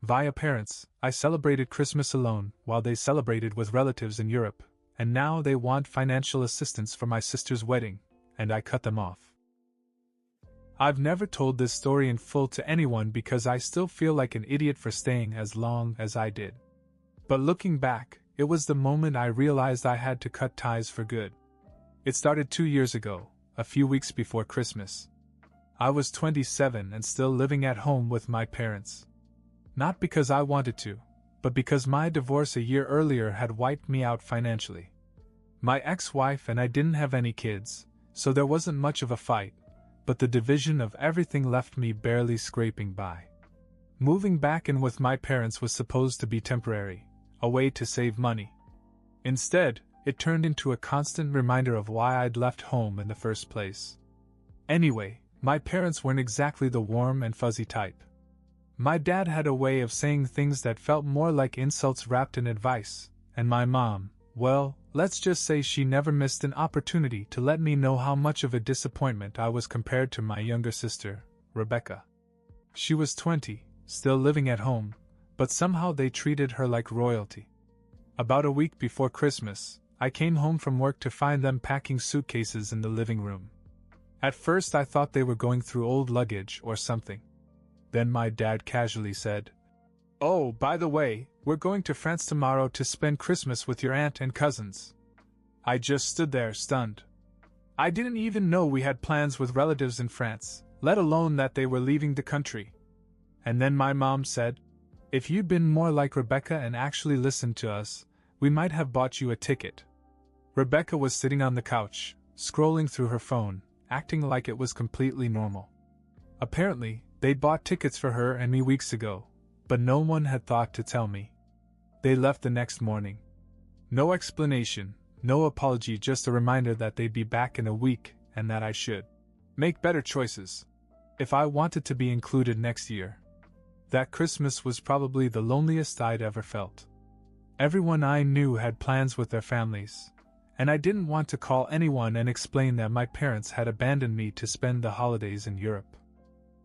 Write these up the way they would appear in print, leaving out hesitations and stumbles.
Via parents, I celebrated Christmas alone while they celebrated with relatives in Europe, and now they want financial assistance for my sister's wedding, and I cut them off. I've never told this story in full to anyone because I still feel like an idiot for staying as long as I did. But looking back, it was the moment I realized I had to cut ties for good. It started 2 years ago, a few weeks before Christmas. I was 27 and still living at home with my parents. Not because I wanted to, but because my divorce a year earlier had wiped me out financially. My ex-wife and I didn't have any kids, so there wasn't much of a fight, but the division of everything left me barely scraping by. Moving back in with my parents was supposed to be temporary, a way to save money. Instead, it turned into a constant reminder of why I'd left home in the first place. Anyway, my parents weren't exactly the warm and fuzzy type. My dad had a way of saying things that felt more like insults wrapped in advice, and my mom, well, let's just say she never missed an opportunity to let me know how much of a disappointment I was compared to my younger sister, Rebecca. She was 20, still living at home, but somehow they treated her like royalty. About a week before Christmas, I came home from work to find them packing suitcases in the living room. At first I thought they were going through old luggage or something. Then my dad casually said, "Oh, by the way, we're going to France tomorrow to spend Christmas with your aunt and cousins." I just stood there stunned. I didn't even know we had plans with relatives in France, let alone that they were leaving the country. And then my mom said, "If you'd been more like Rebecca and actually listened to us, we might have bought you a ticket." Rebecca was sitting on the couch, scrolling through her phone, acting like it was completely normal. Apparently, they'd bought tickets for her and me weeks ago, but no one had thought to tell me. They left the next morning. No explanation, no apology, just a reminder that they'd be back in a week and that I should make better choices if I wanted to be included next year. That Christmas was probably the loneliest I'd ever felt. Everyone I knew had plans with their families, and I didn't want to call anyone and explain that my parents had abandoned me to spend the holidays in Europe.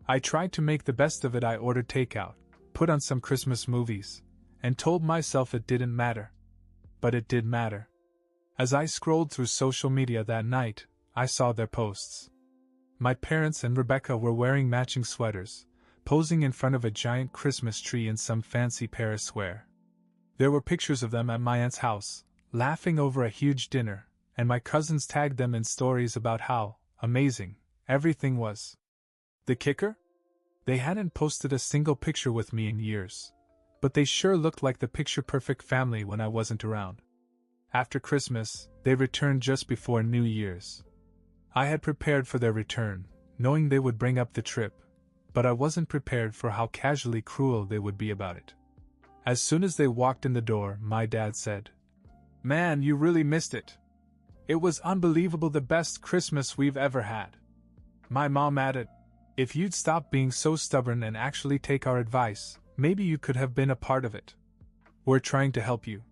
I tried to make the best of it. I ordered takeout, put on some Christmas movies, and told myself it didn't matter. But it did matter. As I scrolled through social media that night, I saw their posts. My parents and Rebecca were wearing matching sweaters, posing in front of a giant Christmas tree in some fancy Paris square. There were pictures of them at my aunt's house, laughing over a huge dinner, and my cousins tagged them in stories about how amazing everything was. The kicker? They hadn't posted a single picture with me in years, but they sure looked like the picture-perfect family when I wasn't around. After Christmas, they returned just before New Year's. I had prepared for their return, knowing they would bring up the trip, but I wasn't prepared for how casually cruel they would be about it. As soon as they walked in the door, my dad said, "Man, you really missed it. It was unbelievable, the best Christmas we've ever had." My mom added, "If you'd stop being so stubborn and actually take our advice, maybe you could have been a part of it. We're trying to help you."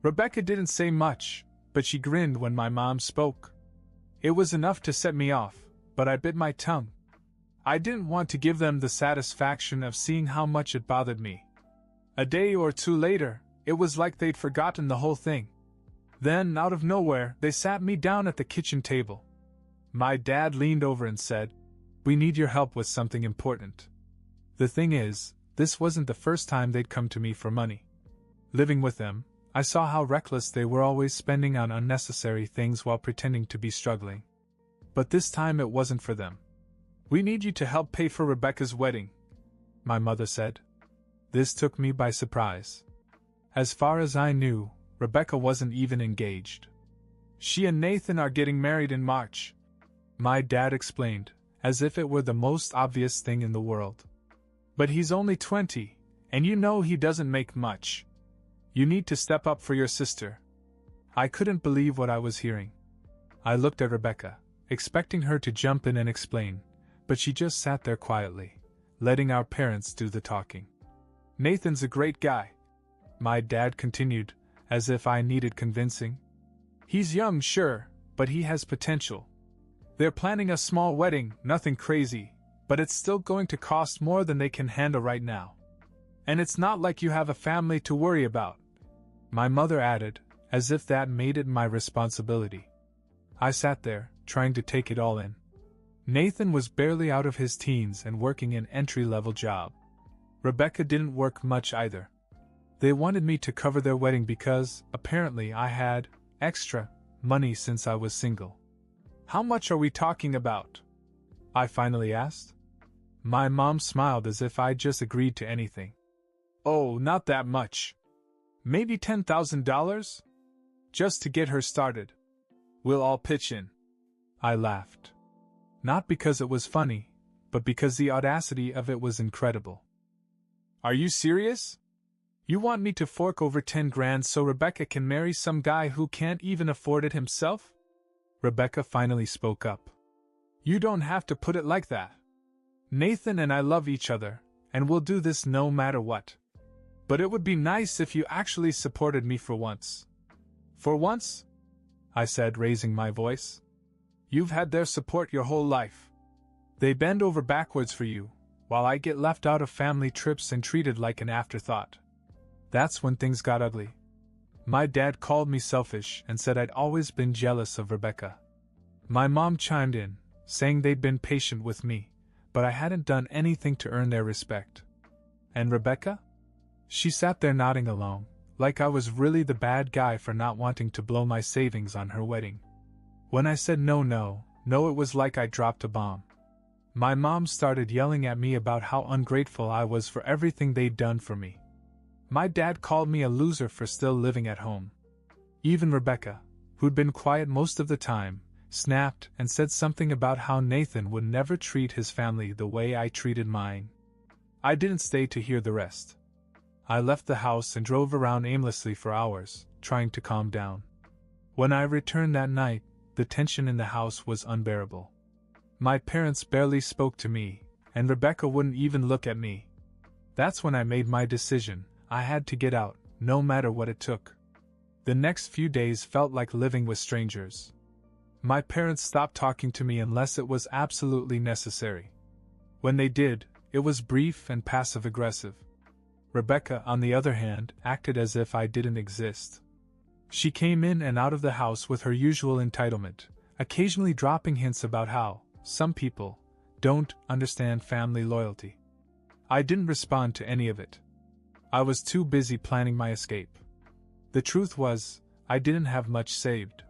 Rebecca didn't say much, but she grinned when my mom spoke. It was enough to set me off, but I bit my tongue. I didn't want to give them the satisfaction of seeing how much it bothered me. A day or two later, it was like they'd forgotten the whole thing. Then, out of nowhere, they sat me down at the kitchen table. My dad leaned over and said, "We need your help with something important." The thing is, this wasn't the first time they'd come to me for money. Living with them, I saw how reckless they were, always spending on unnecessary things while pretending to be struggling. But this time it wasn't for them. "We need you to help pay for Rebecca's wedding," my mother said. This took me by surprise. As far as I knew, Rebecca wasn't even engaged. "She and Nathan are getting married in March," my dad explained, as if it were the most obvious thing in the world. "But he's only 20, and you know he doesn't make much. You need to step up for your sister." I couldn't believe what I was hearing. I looked at Rebecca, expecting her to jump in and explain, but she just sat there quietly, letting our parents do the talking. "Nathan's a great guy," my dad continued, as if I needed convincing. "He's young, sure, but he has potential. They're planning a small wedding, nothing crazy, but it's still going to cost more than they can handle right now. And it's not like you have a family to worry about, my mother added, as if that made it my responsibility. I sat there, trying to take it all in. Nathan was barely out of his teens and working an entry-level job. Rebecca didn't work much either. They wanted me to cover their wedding because, apparently, I had extra money since I was single. How much are we talking about? I finally asked. My mom smiled as if I'd just agreed to anything. Oh, not that much. Maybe $10,000? Just to get her started. We'll all pitch in. I laughed. Not because it was funny, but because the audacity of it was incredible. Are you serious? You want me to fork over 10 grand so Rebecca can marry some guy who can't even afford it himself? Rebecca finally spoke up. You don't have to put it like that. Nathan and I love each other, and we'll do this no matter what. But it would be nice if you actually supported me for once. For once? I said, raising my voice. You've had their support your whole life. They bend over backwards for you, while I get left out of family trips and treated like an afterthought. That's when things got ugly. My dad called me selfish and said I'd always been jealous of Rebecca. My mom chimed in, saying they'd been patient with me, but I hadn't done anything to earn their respect. And Rebecca? She sat there nodding along, like I was really the bad guy for not wanting to blow my savings on her wedding. When I said no, it was like I dropped a bomb. My mom started yelling at me about how ungrateful I was for everything they'd done for me. My dad called me a loser for still living at home. Even Rebecca, who'd been quiet most of the time, snapped and said something about how Nathan would never treat his family the way I treated mine. I didn't stay to hear the rest. I left the house and drove around aimlessly for hours, trying to calm down. When I returned that night, the tension in the house was unbearable. My parents barely spoke to me, and Rebecca wouldn't even look at me. That's when I made my decision. I had to get out, no matter what it took. The next few days felt like living with strangers. My parents stopped talking to me unless it was absolutely necessary. When they did, it was brief and passive-aggressive. Rebecca, on the other hand, acted as if I didn't exist. She came in and out of the house with her usual entitlement, occasionally dropping hints about how some people don't understand family loyalty. I didn't respond to any of it. I was too busy planning my escape. The truth was, I didn't have much saved.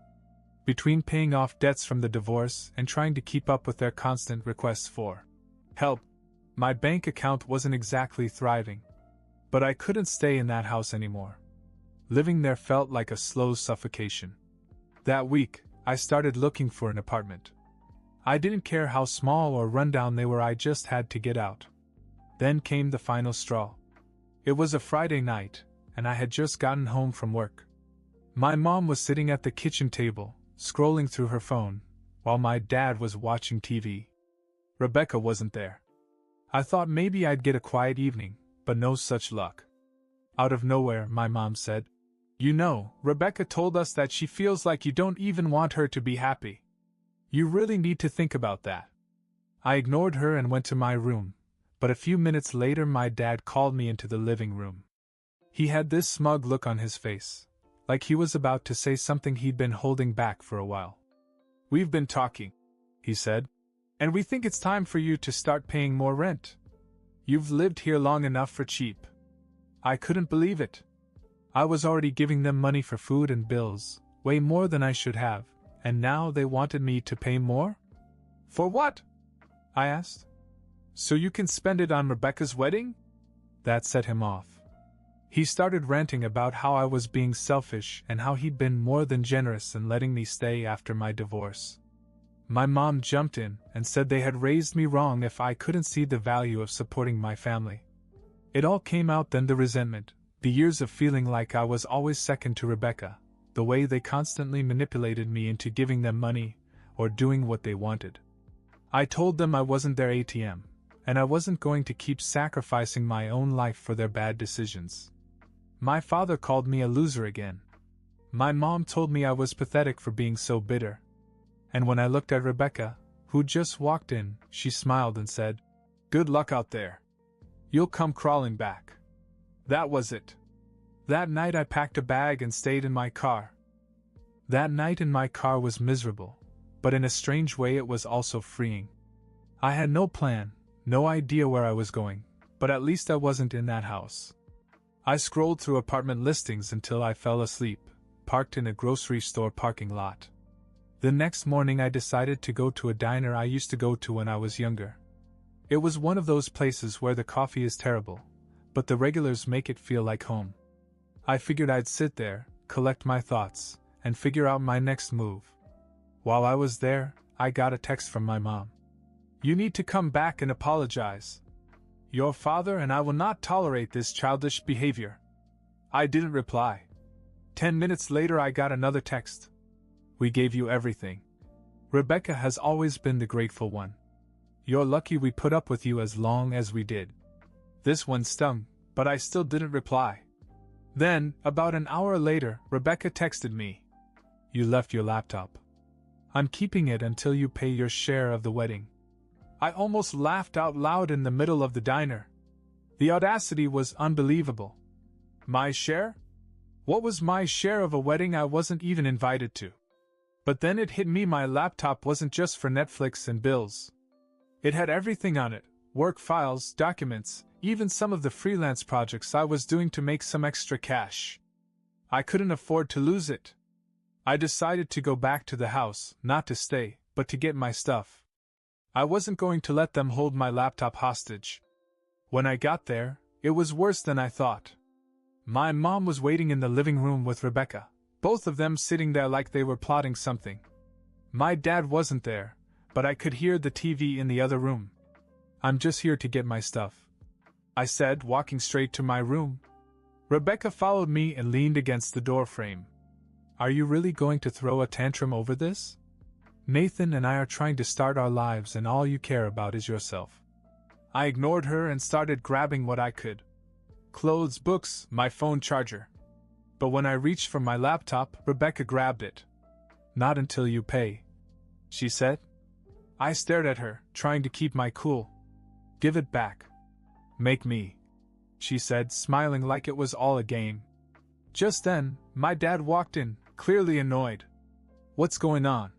Between paying off debts from the divorce and trying to keep up with their constant requests for help, my bank account wasn't exactly thriving. But I couldn't stay in that house anymore. Living there felt like a slow suffocation. That week, I started looking for an apartment. I didn't care how small or rundown they were, I just had to get out. Then came the final straw. It was a Friday night, and I had just gotten home from work. My mom was sitting at the kitchen table, scrolling through her phone, while my dad was watching TV. Rebecca wasn't there. I thought maybe I'd get a quiet evening, but no such luck. Out of nowhere, my mom said, "You know, Rebecca told us that she feels like you don't even want her to be happy. You really need to think about that." I ignored her and went to my room, but a few minutes later my dad called me into the living room. He had this smug look on his face, like he was about to say something he'd been holding back for a while. "We've been talking," he said, "and we think it's time for you to start paying more rent. You've lived here long enough for cheap." I couldn't believe it. I was already giving them money for food and bills, way more than I should have, and now they wanted me to pay more? For what? I asked. "So you can spend it on Rebecca's wedding?" That set him off. He started ranting about how I was being selfish and how he'd been more than generous in letting me stay after my divorce. My mom jumped in and said they had raised me wrong if I couldn't see the value of supporting my family. It all came out then, the resentment, the years of feeling like I was always second to Rebecca, the way they constantly manipulated me into giving them money or doing what they wanted. I told them I wasn't their ATM, and I wasn't going to keep sacrificing my own life for their bad decisions. My father called me a loser again. My mom told me I was pathetic for being so bitter. And when I looked at Rebecca, who'd just walked in, she smiled and said, "Good luck out there. You'll come crawling back." That was it. That night I packed a bag and stayed in my car. That night in my car was miserable, but in a strange way it was also freeing. I had no plan, no idea where I was going, but at least I wasn't in that house. I scrolled through apartment listings until I fell asleep, parked in a grocery store parking lot. The next morning I decided to go to a diner I used to go to when I was younger. It was one of those places where the coffee is terrible, but the regulars make it feel like home. I figured I'd sit there, collect my thoughts, and figure out my next move. While I was there, I got a text from my mom. "You need to come back and apologize. Your father and I will not tolerate this childish behavior." I didn't reply. 10 minutes later I got another text. "We gave you everything. Rebecca has always been the grateful one. You're lucky we put up with you as long as we did." This one stung, but I still didn't reply. Then, about an hour later, Rebecca texted me. "You left your laptop. I'm keeping it until you pay your share of the wedding." I almost laughed out loud in the middle of the diner. The audacity was unbelievable. My share? What was my share of a wedding I wasn't even invited to? But then it hit me, my laptop wasn't just for Netflix and bills. It had everything on it: work files, documents, even some of the freelance projects I was doing to make some extra cash. I couldn't afford to lose it. I decided to go back to the house, not to stay, but to get my stuff. I wasn't going to let them hold my laptop hostage. When I got there, it was worse than I thought. My mom was waiting in the living room with Rebecca, both of them sitting there like they were plotting something. My dad wasn't there, but I could hear the TV in the other room. "I'm just here to get my stuff," I said, walking straight to my room. Rebecca followed me and leaned against the doorframe. "Are you really going to throw a tantrum over this? Nathan and I are trying to start our lives and all you care about is yourself." I ignored her and started grabbing what I could. Clothes, books, my phone charger. But when I reached for my laptop, Rebecca grabbed it. "Not until you pay," she said. I stared at her, trying to keep my cool. "Give it back. Make me," she said, smiling like it was all a game. Just then, my dad walked in, clearly annoyed. "What's going on?"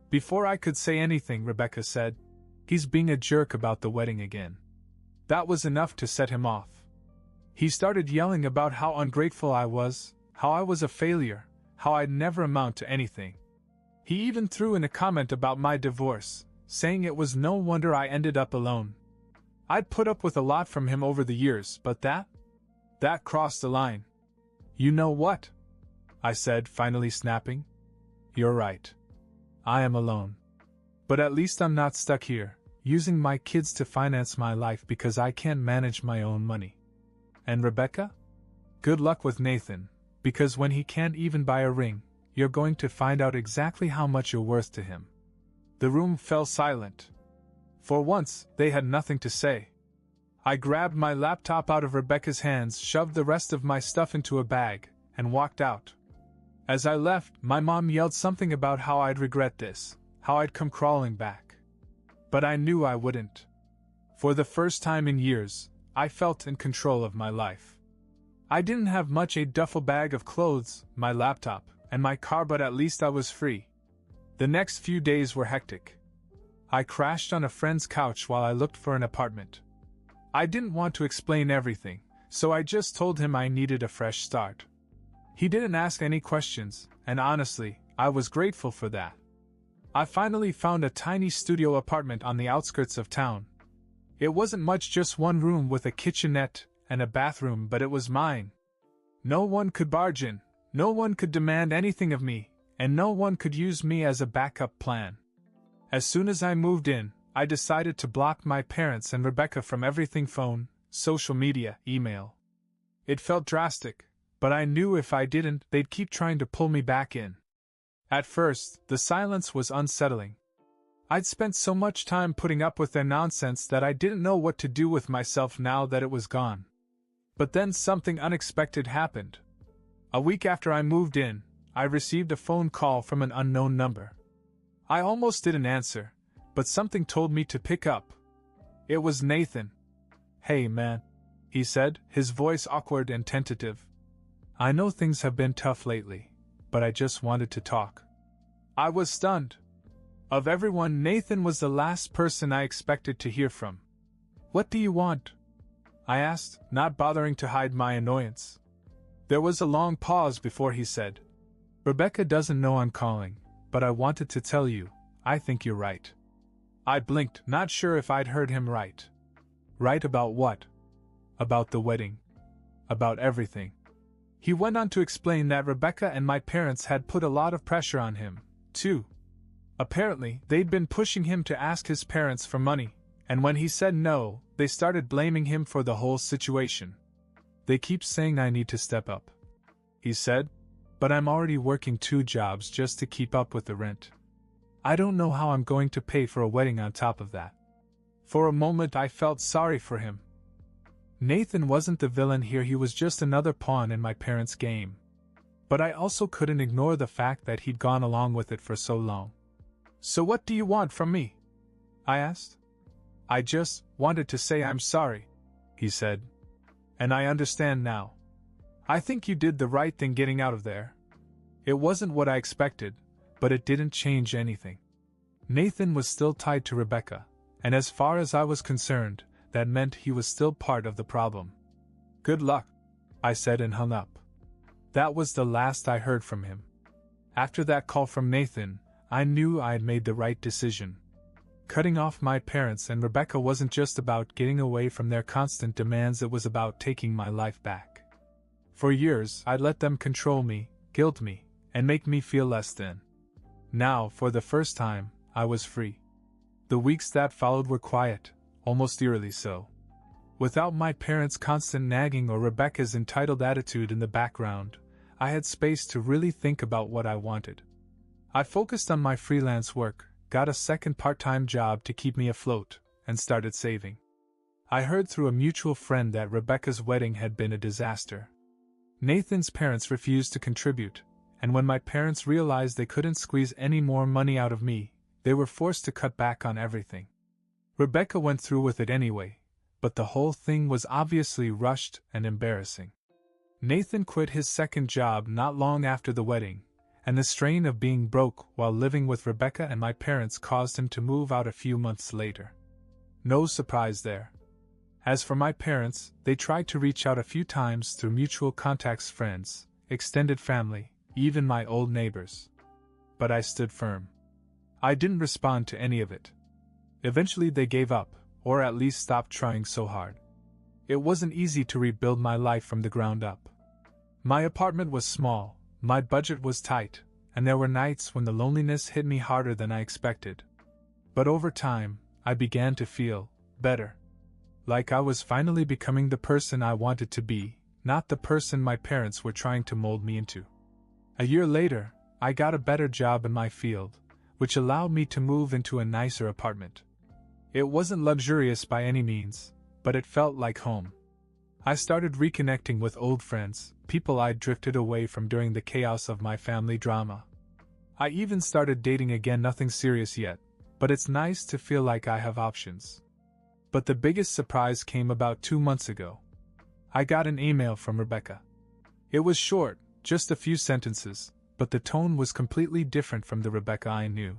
Before I could say anything, Rebecca said, "He's being a jerk about the wedding again." That was enough to set him off. He started yelling about how ungrateful I was, how I was a failure, how I'd never amount to anything. He even threw in a comment about my divorce, saying it was no wonder I ended up alone. I'd put up with a lot from him over the years, but that crossed the line. "You know what?" I said, finally snapping. "You're right. I am alone. But at least I'm not stuck here, using my kids to finance my life because I can't manage my own money. And Rebecca? Good luck with Nathan, because when he can't even buy a ring, you're going to find out exactly how much you're worth to him." The room fell silent. For once, they had nothing to say. I grabbed my laptop out of Rebecca's hands, shoved the rest of my stuff into a bag, and walked out. As I left, my mom yelled something about how I'd regret this, how I'd come crawling back. But I knew I wouldn't. For the first time in years, I felt in control of my life. I didn't have much: a duffel bag of clothes, my laptop, and my car, but at least I was free. The next few days were hectic. I crashed on a friend's couch while I looked for an apartment. I didn't want to explain everything, so I just told him I needed a fresh start. He didn't ask any questions, and honestly, I was grateful for that. I finally found a tiny studio apartment on the outskirts of town. It wasn't much, just one room with a kitchenette and a bathroom, but it was mine. No one could barge in, no one could demand anything of me, and no one could use me as a backup plan. As soon as I moved in, I decided to block my parents and Rebecca from everything: phone, social media, email. It felt drastic, but I knew if I didn't, they'd keep trying to pull me back in. At first, the silence was unsettling. I'd spent so much time putting up with their nonsense that I didn't know what to do with myself now that it was gone. But then something unexpected happened. A week after I moved in, I received a phone call from an unknown number. I almost didn't answer, but something told me to pick up. It was Nathan. "Hey man," he said, his voice awkward and tentative. I know things have been tough lately, but I just wanted to talk. I was stunned. Of everyone, Nathan was the last person I expected to hear from. What do you want? I asked, not bothering to hide my annoyance. There was a long pause before he said, Rebecca doesn't know I'm calling, but I wanted to tell you, I think you're right. I blinked, not sure if I'd heard him right. Right about what? About the wedding. About everything. He went on to explain that Rebecca and my parents had put a lot of pressure on him, too. Apparently, they'd been pushing him to ask his parents for money, and when he said no, they started blaming him for the whole situation. They keep saying I need to step up, he said, but I'm already working 2 jobs just to keep up with the rent. I don't know how I'm going to pay for a wedding on top of that. For a moment I felt sorry for him. Nathan wasn't the villain here, he was just another pawn in my parents' game. But I also couldn't ignore the fact that he'd gone along with it for so long. So what do you want from me? I asked. I just wanted to say I'm sorry, he said. And I understand now. I think you did the right thing getting out of there. It wasn't what I expected, but it didn't change anything. Nathan was still tied to Rebecca, and as far as I was concerned, that meant he was still part of the problem. Good luck, I said and hung up. That was the last I heard from him. After that call from Nathan, I knew I had made the right decision. Cutting off my parents and Rebecca wasn't just about getting away from their constant demands, it was about taking my life back. For years, I'd let them control me, guilt me, and make me feel less than. Now, for the first time, I was free. The weeks that followed were quiet, almost eerily so. Without my parents' constant nagging or Rebecca's entitled attitude in the background, I had space to really think about what I wanted. I focused on my freelance work, got a second part-time job to keep me afloat, and started saving. I heard through a mutual friend that Rebecca's wedding had been a disaster. Nathan's parents refused to contribute, and when my parents realized they couldn't squeeze any more money out of me, they were forced to cut back on everything. Rebecca went through with it anyway, but the whole thing was obviously rushed and embarrassing. Nathan quit his second job not long after the wedding, and the strain of being broke while living with Rebecca and my parents caused him to move out a few months later. No surprise there. As for my parents, they tried to reach out a few times through mutual contacts, friends, extended family, even my old neighbors. But I stood firm. I didn't respond to any of it. Eventually they gave up, or at least stopped trying so hard. It wasn't easy to rebuild my life from the ground up. My apartment was small, my budget was tight, and there were nights when the loneliness hit me harder than I expected. But over time, I began to feel better. Like I was finally becoming the person I wanted to be, not the person my parents were trying to mold me into. A year later, I got a better job in my field, which allowed me to move into a nicer apartment. It wasn't luxurious by any means, but it felt like home. I started reconnecting with old friends, people I'd drifted away from during the chaos of my family drama. I even started dating again, nothing serious yet, but it's nice to feel like I have options. But the biggest surprise came about 2 months ago. I got an email from Rebecca. It was short, just a few sentences, but the tone was completely different from the Rebecca I knew.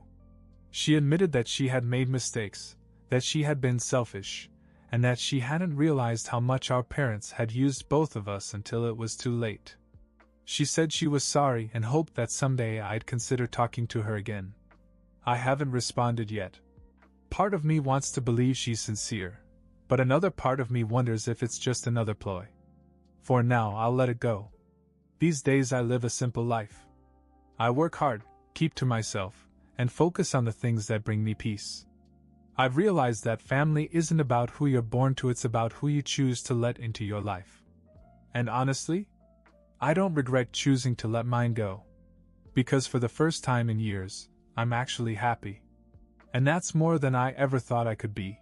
She admitted that she had made mistakes, that she had been selfish, and that she hadn't realized how much our parents had used both of us until it was too late. She said she was sorry and hoped that someday I'd consider talking to her again. I haven't responded yet. Part of me wants to believe she's sincere, but another part of me wonders if it's just another ploy. For now, I'll let it go. These days I live a simple life. I work hard, keep to myself, and focus on the things that bring me peace. I've realized that family isn't about who you're born to, it's about who you choose to let into your life. And honestly, I don't regret choosing to let mine go. Because for the first time in years, I'm actually happy. And that's more than I ever thought I could be.